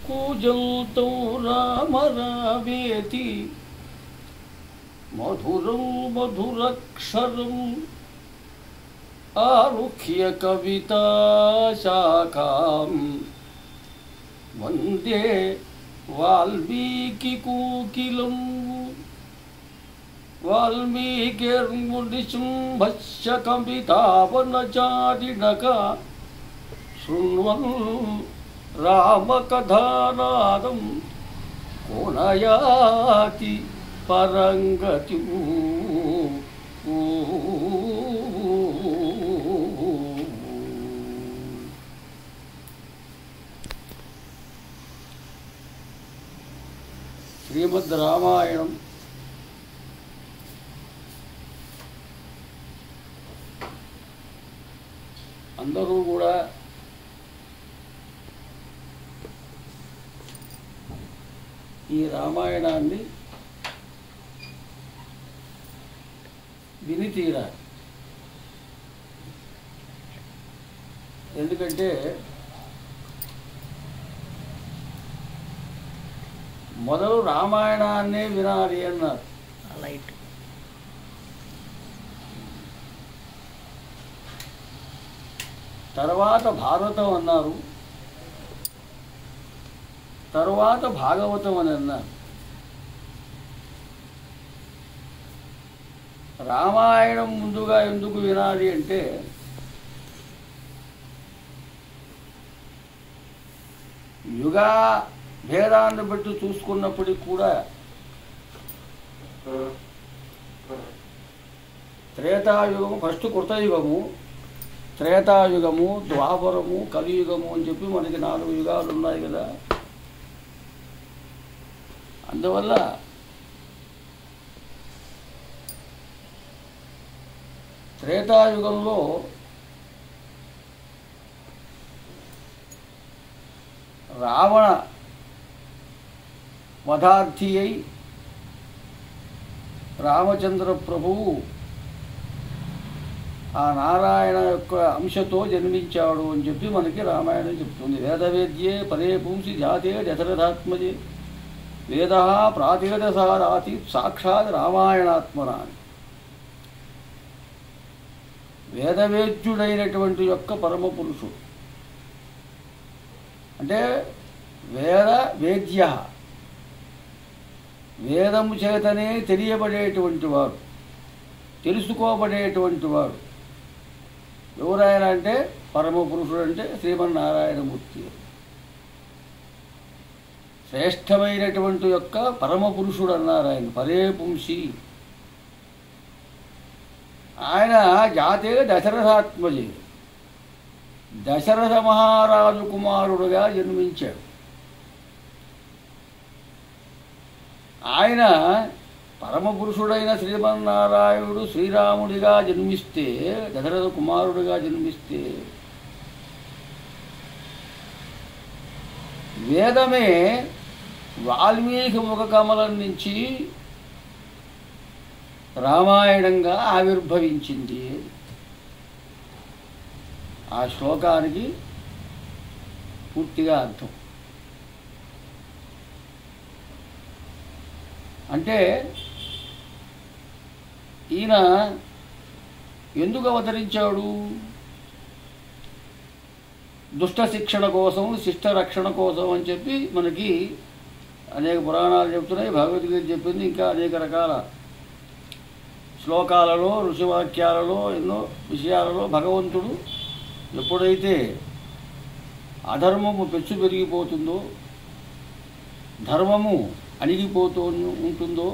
కూజంతో రామ రావేతి మధురం మధురక్షరం ఆరుహ్య కవితా శాఖాం వందే వాల్మీకి కోకిలం వాల్మీకిర్మునిశుంభస్య కవితావనచారిణక శృణ్వన్ రామకథానాదం కోనయాతి పరంగతి. శ్రీమద్ రామాయణం అందరూ కూడా ఈ రామాయణాన్ని విని తీరాలి. ఎందుకంటే మొదలు రామాయణాన్నే వినాలి అన్నారు. తర్వాత భారతం అన్నారు, తర్వాత భాగవతం అని అన్నారు. రామాయణం ముందుగా ఎందుకు వినాలి అంటే యుగా భేదాన్ని బట్టి చూసుకున్నప్పటికీ కూడా త్రేతాయుగము ఫస్ట్ కృతయుగము, త్రేతాయుగము, ద్వాపరము, కలియుగము అని చెప్పి మనకి 4 యుగాలు ఉన్నాయి కదా. అందువల్ల త్రేతాయుగంలో రావణ వధార్థి అయి రామచంద్ర ప్రభువు ఆ నారాయణ యొక్క అంశతో జన్మించాడు అని చెప్పి మనకి రామాయణం చెప్తుంది. వేదవేద్యే పరే పుంసి జాతే దశరథాత్మజే వేద ప్రాతిగతసారాతి సాక్షాత్ రామాయణాత్మనా. వేదవేద్యుడైనటువంటి యొక్క పరమ పురుషుడు అంటే వేద వేద్య, వేదము చేతనే తెలియబడేటువంటి వాడు, తెలుసుకోబడేటువంటి వాడు ఎవరైనా అంటే పరమ పురుషుడు అంటే శ్రీమన్నారాయణమూర్తి. శ్రేష్టమైనటువంటి యొక్క పరమ పురుషుడు అన్నారు ఆయన, పరే పుంసి. ఆయన జాతే దశరథాత్మజే, దశరథ మహారాజు కుమారుడుగా జన్మించాడు. ఆయన పరమపురుషుడైన శ్రీమన్నారాయణుడు శ్రీరాముడిగా జన్మిస్తే, దశరథ కుమారుడిగా జన్మిస్తే వేదమే వాల్మీకి ముఖ కమలం నుంచి రామాయణంగా ఆవిర్భవించింది. ఆ శ్లోకానికి పూర్తిగా అర్థం. అంటే ఈయన ఎందుకు అవతరించాడు? దుష్ట శిక్షణ కోసం, శిష్ట రక్షణ కోసం అని చెప్పి మనకి అనేక పురాణాలు చెప్తున్నాయి, భగవద్గీత చెప్పింది, ఇంకా అనేక రకాల శ్లోకాలలో, ఋషివాక్యాలలో, ఎన్నో విషయాలలో భగవంతుడు ఎప్పుడైతే అధర్మము పెచ్చు పెరిగిపోతుందో, ధర్మము అణిగిపోతూ ఉంటుందో,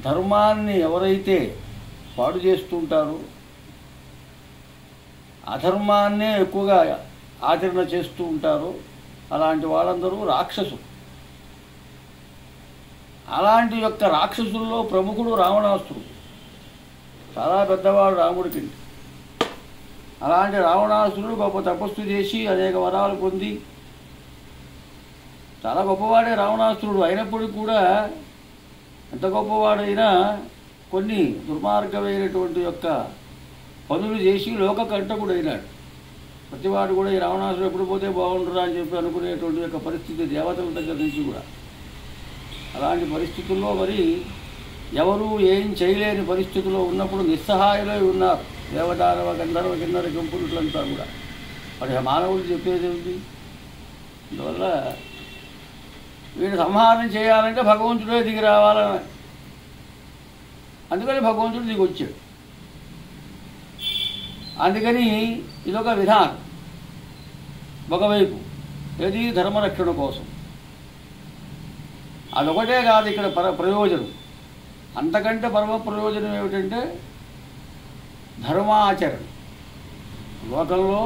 ధర్మాన్ని ఎవరైతే పాడు చేస్తుంటారో, అధర్మాన్నే ఎక్కువగా ఆచరణ చేస్తూ ఉంటారో అలాంటి వాళ్ళందరూ రాక్షసులు. అలాంటి యొక్క రాక్షసుల్లో ప్రముఖుడు రావణాసురుడు. చాలా పెద్దవాడు రాముడికి. అలాంటి రావణాసురుడు గొప్ప తపస్సు చేసి అనేక వరాలు పొంది చాలా గొప్పవాడే రావణాసురుడు. అయినప్పటికీ కూడా ఎంత గొప్పవాడైనా కొన్ని దుర్మార్గమైనటువంటి యొక్క పనులు చేసి లోకకంటకుడైనాడు. ప్రతివాడు కూడా ఈ రావణాసుడు ఎప్పుడు పోతే బాగుంటుందా అని చెప్పి అనుకునేటువంటి యొక్క పరిస్థితి దేవతల దగ్గర నుంచి కూడా. అలాంటి పరిస్థితుల్లో మరి ఎవరూ ఏం చేయలేని పరిస్థితుల్లో ఉన్నప్పుడు నిస్సహాయులై ఉన్నారు దేవదానవ గంధర్వ కిన్నర గంపురులంతా కూడా. మరి మానవుడు చెప్పేది ఏమిటి? అందువల్ల వీడు సంహారం చేయాలంటే భగవంతుడే దిగి రావాలని, అందుకని భగవంతుడు దిగి వచ్చాడు. అందుకని ఇదొక విధానం. ఒకవైపు ఏది ధర్మరక్షణ కోసం, అదొకటే కాదు ఇక్కడ ప్రయోజనం. అంతకంటే పరమ ప్రయోజనం ఏమిటంటే ధర్మాచరణ. లోకంలో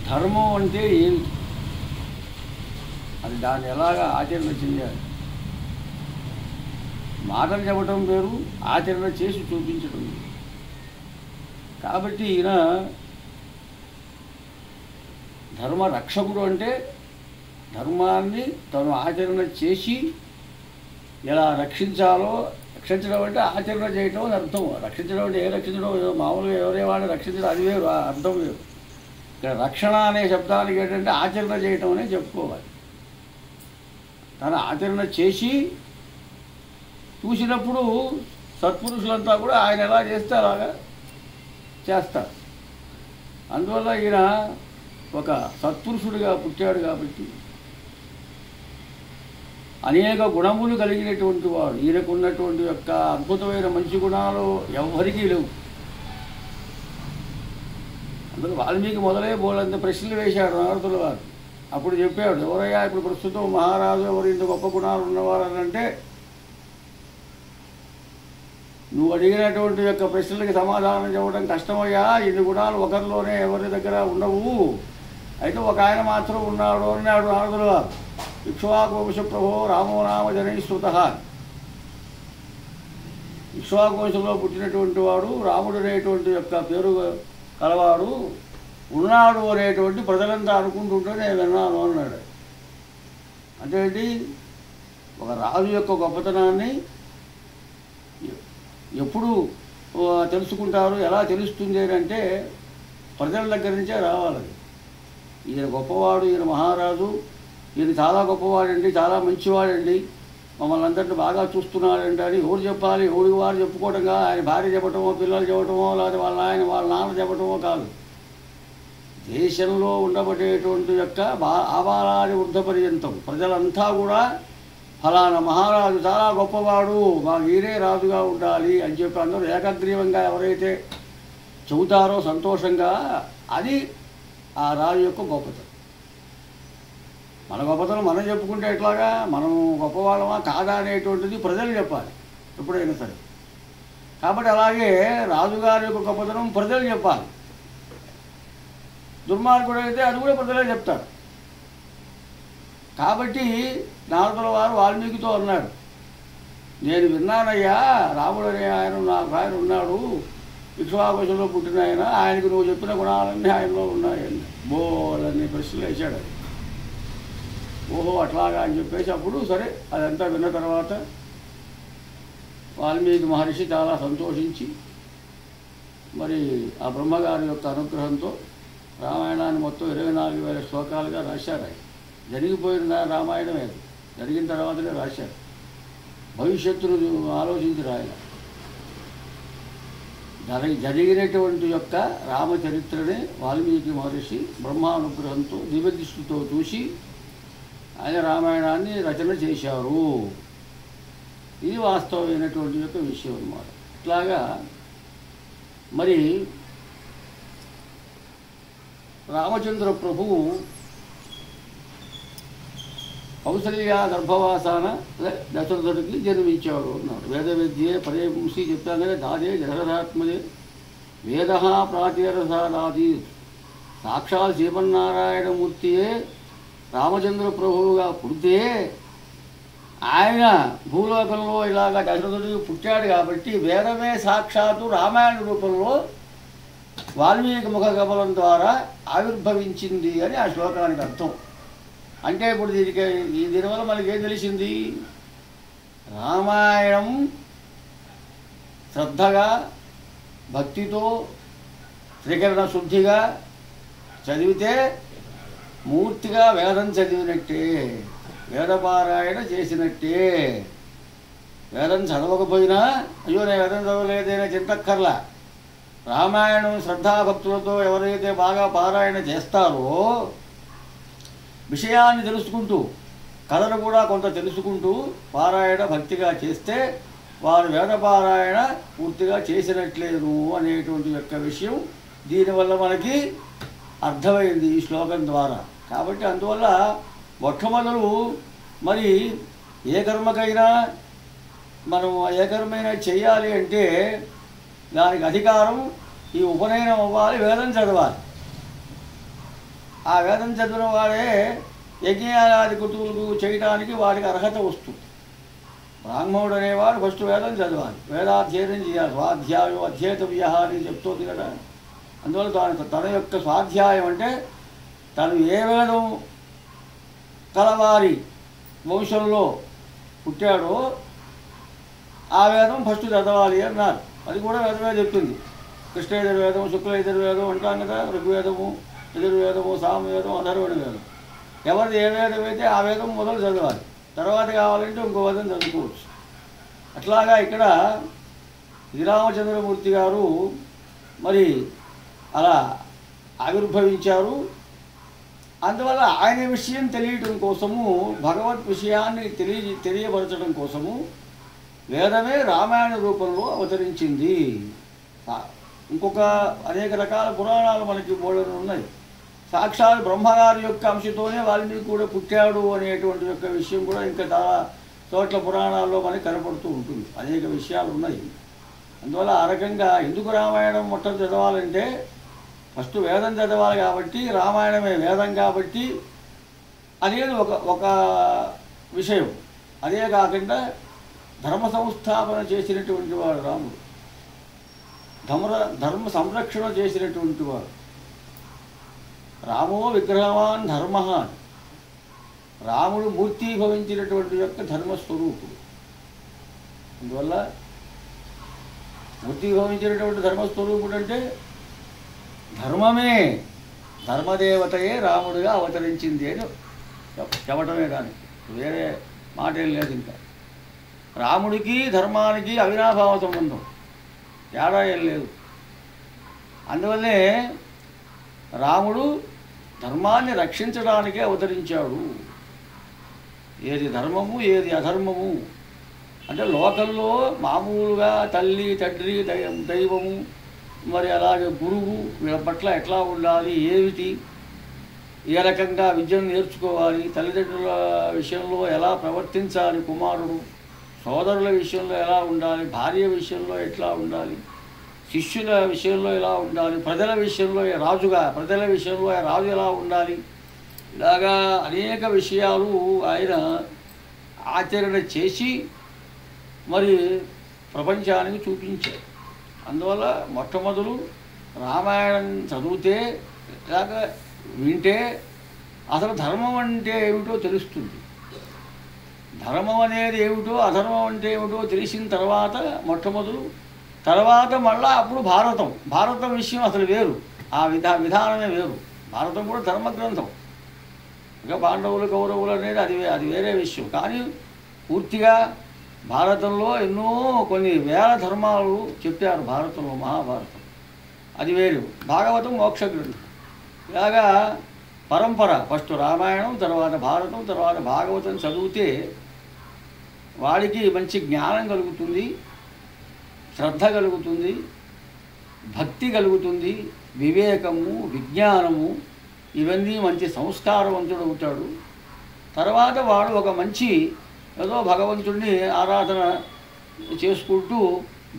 ధర్మం అంటే ఏమిటి, అది దాన్ని ఎలాగా ఆచరణ చెయ్యాలి. మాటలు చెప్పటం వేరు, ఆచరణ చేసి చూపించడం వేరు. కాబట్టి ఈయన ధర్మరక్షకుడు అంటే ధర్మాన్ని తను ఆచరణ చేసి ఎలా రక్షించాలో, రక్షించడం అంటే ఆచరణ చేయటం అని అర్థం. రక్షించడం అంటే ఏ రక్షించడం, ఏదో మామూలుగా ఎవరే వాడిని రక్షించడం అది వేరు, అర్థం వేరు. ఇక్కడ రక్షణ అనే శబ్దానికి ఏంటంటే ఆచరణ చేయటం అనే చెప్పుకోవాలి. తను ఆచరణ చేసి చూసినప్పుడు సత్పురుషులంతా కూడా ఆయన ఎలా చేస్తే అలాగా చేస్తారు. అందువల్ల ఈయన ఒక సత్పురుషుడిగా పుట్టాడు కాబట్టి అనేక గుణములు కలిగినటువంటి వాడు. ఈయనకు ఉన్నటువంటి యొక్క అద్భుతమైన మంచి గుణాలు ఎవ్వరికీ లేవు. అందులో వాల్మీకి మొదలే బోలంత ప్రశ్నలు వేశాడు నారదుల వారు. అప్పుడు చెప్పాడు, ఎవరయ్యా ఇప్పుడు ప్రస్తుతం మహారాజు ఎవరు ఇంత గొప్ప గుణాలు ఉన్నవారు అని అంటే, నువ్వు అడిగినటువంటి యొక్క ప్రశ్నలకి సమాధానం చెప్పడం కష్టమయ్యా, ఇన్ని గుణాలు ఒకరిలోనే ఎవరి దగ్గర ఉండవు, అయితే ఒక ఆయన మాత్రం ఉన్నాడు అన్నాడు నారదుల వారు. ఇక్ష్వాకు వంశప్రభో రామో నామ జనైశ్రుత. ఇక్ష్వాకు వంశంలో పుట్టినటువంటి వాడు రాముడు అనేటువంటి యొక్క పేరు కలవాడు ఉన్నాడు అనేటువంటి ప్రజలంతా అనుకుంటుంటే నేను విన్నాను అన్నాడు. అంటే ఏంటి, ఒక రాజు యొక్క గొప్పతనాన్ని ఎప్పుడు తెలుసుకుంటారు, ఎలా తెలుస్తుంది అంటే ప్రజల దగ్గర నుంచే రావాలి. ఈయన గొప్పవాడు, ఈయన మహారాజు, ఈయన చాలా గొప్పవాడండి, చాలా మంచివాడండి, మమ్మల్ని అందరినీ బాగా చూస్తున్నాడండి అని ఎవరు చెప్పాలి? ఎవరికి వారు చెప్పుకోవడంగా, ఆయన భార్య చెప్పటమో, పిల్లలు చెప్పటమో, లేకపోతే వాళ్ళ నాన్న చెప్పటమో కాదు. దేశంలో ఉండబడేటువంటి యొక్క ఆబాలాది వృద్ధ పర్యంతం ప్రజలంతా కూడా ఫలానా మహారాజు చాలా గొప్పవాడు, మాకు ఈయనే రాజుగా ఉండాలి అని చెప్పి అందరూ ఏకగ్రీవంగా ఎవరైతే చెబుతారో సంతోషంగా, అది ఆ రాజు యొక్క గొప్పతనం. మన గొప్పతనం మనం చెప్పుకుంటే ఎట్లాగా, మనం గొప్పవాళ్ళమా కాదా అనేటువంటిది ప్రజలు చెప్పాలి ఎప్పుడైనా సరే. కాబట్టి అలాగే రాజుగారి యొక్క గొప్పతనం ప్రజలు చెప్పాలి. దుర్మార్గుడు అయితే అది కూడా ప్రజలే చెప్తారు. కాబట్టి నారదుల వారు వాల్మీకితో అన్నాడు, నేను విన్నానయ్యా, రాముడు అనే ఆయన ఉన్నాడు, ఇక్ష్వాకువంశంలో పుట్టిన ఆయన, ఆయనకు నువ్వు చెప్పిన గుణాలన్నీ ఆయనలో ఉన్నాయండి. బోలన్నీ ప్రశ్నలు వేశాడు. ఓహో అట్లాగా అని చెప్పేసి అప్పుడు సరే అదంతా విన్న తర్వాత వాల్మీకి మహర్షి చాలా సంతోషించి మరి ఆ బ్రహ్మగారి యొక్క అనుగ్రహంతో రామాయణాన్ని మొత్తం 24,000 శ్లోకాలుగా రాశారు. ఆయన జరిగిపోయిన రామాయణం అది, జరిగిన తర్వాతనే రాశారు. భవిష్యత్తును ఆలోచించి రాయాల. జరిగినటువంటి యొక్క రామచరిత్రనే వాల్మీకి మహర్షి బ్రహ్మానుగ్రహంతో దివ్యదృష్టితో చూసి ఆయన రామాయణాన్ని రచన చేశారు. ఇది వాస్తవమైనటువంటి యొక్క విషయం అన్నమాట. ఇట్లాగా మరి రామచంద్ర ప్రభువు కౌసల్య గర్భవాసాన దశరథుడికి జన్మించాడు అన్నాడు. వేద విద్యే పరే పుంసి చెప్తాం కదా, దాదే దశరథాత్మజే వేద ప్రాచీరసాదాది. సాక్షాత్ శ్రీమన్నారాయణమూర్తియే రామచంద్ర ప్రభువుగా పుడితే ఆయన భూలోకంలో ఇలాగా దశరథుడికి పుట్టాడు కాబట్టి వేదమే సాక్షాత్తు రామాయణ రూపంలో వాల్మీకి ముఖ కమలం ద్వారా ఆవిర్భవించింది అని ఆ శ్లోకానికి అర్థం. అంటే ఇప్పుడు దీనివల్ల మనకి ఏం తెలిసింది, రామాయణం శ్రద్ధగా భక్తితో త్రికరణ శుద్ధిగా చదివితే మూర్తిగా వేదం చదివినట్టే, వేదపారాయణ చేసినట్టే. వేదం చదవకపోయినా అయ్యో నేను వేదం చదవలేదనే చింతక్కర్లా. రామాయణం శ్రద్ధాభక్తులతో ఎవరైతే బాగా పారాయణ చేస్తారో, విషయాన్ని తెలుసుకుంటూ కథను కూడా కొంత తెలుసుకుంటూ పారాయణ భక్తిగా చేస్తే వారు వేదపారాయణ పూర్తిగా చేసినట్లేదు అనేటువంటి యొక్క విషయం దీనివల్ల మనకి అర్థమైంది ఈ శ్లోకం ద్వారా. కాబట్టి అందువల్ల మొట్టమొదలు మరి ఏ కర్మకైనా మనం ఏ కర్మైనా చేయాలి అంటే దానికి అధికారం ఈ ఉపనయనం అవ్వాలి, వేదం చదవాలి. ఆ వేదం చదివిన వాడే యజ్ఞాది కుతువులకు చేయడానికి వాడికి అర్హత వస్తుంది. బ్రాహ్మణుడు అనేవాడు ఫస్ట్ వేదం చదవాలి, వేదాధ్యయనం చేయాలి. స్వాధ్యాయం అధ్యేతవ్య అని చెప్తోంది కదా. అందువల్ల తన యొక్క స్వాధ్యాయం అంటే తను ఏ వేదం కలవారి వంశంలో పుట్టాడో ఆ వేదం ఫస్ట్ చదవాలి అన్నారు. అది కూడా వేదమే చెప్తుంది. కృష్ణ యజుర్వేదం, శుక్ల యజుర్వేదం అంటాం కదా. ఋగ్వేదము, యజుర్వేదము, సామవేదం, అధర్వణ వేదం. ఎవరిది ఏ వేదం అయితే ఆ వేదం మొదలు చదవాలి, తర్వాత కావాలంటే ఇంకో వేదం చదువుకోవచ్చు. అట్లాగా ఇక్కడ శ్రీరామచంద్రమూర్తి గారు మరి అలా ఆవిర్భవించారు. అందువల్ల ఆయన విషయం తెలియటం కోసము, భగవత్ విషయాన్ని తెలియపరచడం కోసము వేదమే రామాయణ రూపంలో అవతరించింది. ఇంకొక అనేక రకాల పురాణాలు మనకి బోళను ఉన్నాయి. సాక్షాత్ బ్రహ్మగారి యొక్క అంశతోనే వాల్మీకి కూడా పుట్టాడు అనేటువంటి యొక్క విషయం కూడా ఇంకా చాలా చోట్ల పురాణాల్లో మనకి కనపడుతూ ఉంటుంది. అనేక విషయాలు ఉన్నాయి. అందువల్ల ఆ రకంగా ఎందుకు రామాయణం మొట్టమొదటి చదవాలంటే ఫస్ట్ వేదం చదవాలి కాబట్టి, రామాయణమే వేదం కాబట్టి అనేది ఒక విషయం. అదే కాకుండా ధర్మ సంస్థాపన చేసినటువంటి వాడు రాముడు, ధర్మ సంరక్షణ చేసినటువంటి వాడు. రామో విగ్రహవాన్ ధర్మ. రాముడు మూర్తీభవించినటువంటి యొక్క ధర్మస్వరూపుడు. అందువల్ల మూర్తీభవించినటువంటి ధర్మస్వరూపుడు అంటే ధర్మమే, ధర్మదేవతయే రాముడిగా అవతరించింది అని చెప్పటమే కానీ వేరే మాట ఏం లేదు. ఇంకా రాముడికి ధర్మానికి అవినాభావ సంబంధం, తేడా ఏం లేదు. అందువల్లే రాముడు ధర్మాన్ని రక్షించడానికే అవతరించాడు. ఏది ధర్మము ఏది అధర్మము అంటే లోకంలో మామూలుగా తల్లి తండ్రి దైవము మరి అలాగే గురువు వీళ్ళ పట్ల ఎట్లా ఉండాలి, ఏమిటి, ఏ రకంగా విద్యను నేర్చుకోవాలి, తల్లిదండ్రుల విషయంలో ఎలా ప్రవర్తించాలి కుమారుడు, సోదరుల విషయంలో ఎలా ఉండాలి, భార్య విషయంలో ఎట్లా ఉండాలి, శిష్యుల విషయంలో ఎలా ఉండాలి, ప్రజల విషయంలో రాజు ఎలా ఉండాలి, ఇలాగా అనేక విషయాలు ఆయన ఆచరణ చేసి మరి ప్రపంచానికి చూపించారు. అందువల్ల మొట్టమొదలు రామాయణం చదివితే లేక వింటే అసలు ధర్మం అంటే ఏమిటో తెలుస్తుంది. ధర్మం అనేది ఏమిటో అధర్మం అంటే ఏమిటో తెలిసిన తర్వాత మొట్టమొదలు, తర్వాత మళ్ళా అప్పుడు భారతం విషయం అసలు వేరు, ఆ విధానమే వేరు. భారతం కూడా ధర్మగ్రంథం. ఇంకా పాండవులు కౌరవులు అనేది అది వేరే విషయం. కానీ పూర్తిగా భారతంలో ఎన్నో కొన్ని వేల ధర్మాలు చెప్పారు భారతంలో, మహాభారతం అది వేరు. భాగవతం మోక్ష గ్రంథం. ఇలాగా పరంపర, ఫస్ట్ రామాయణం, తర్వాత భారతం, తర్వాత భాగవతం చదివితే వాడికి మంచి జ్ఞానం కలుగుతుంది, శ్రద్ధ కలుగుతుంది, భక్తి కలుగుతుంది, వివేకము, విజ్ఞానము, ఇవన్నీ మంచి సంస్కారవంతుడు అవుతాడు. తర్వాత వాడు ఒక మంచి ఏదో భగవంతుడిని ఆరాధన చేసుకుంటూ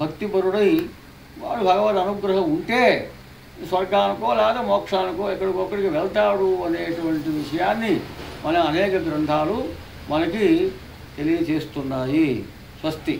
భక్తిపరుడై వాడు భగవద్ అనుగ్రహం ఉంటే స్వర్గానికో లేదా మోక్షానికో ఎక్కడికొక్కడికి వెళ్తాడు అనేటువంటి విషయాన్ని మన అనేక గ్రంథాలు మనకి తెలియజేస్తున్నాయి. స్వస్తి.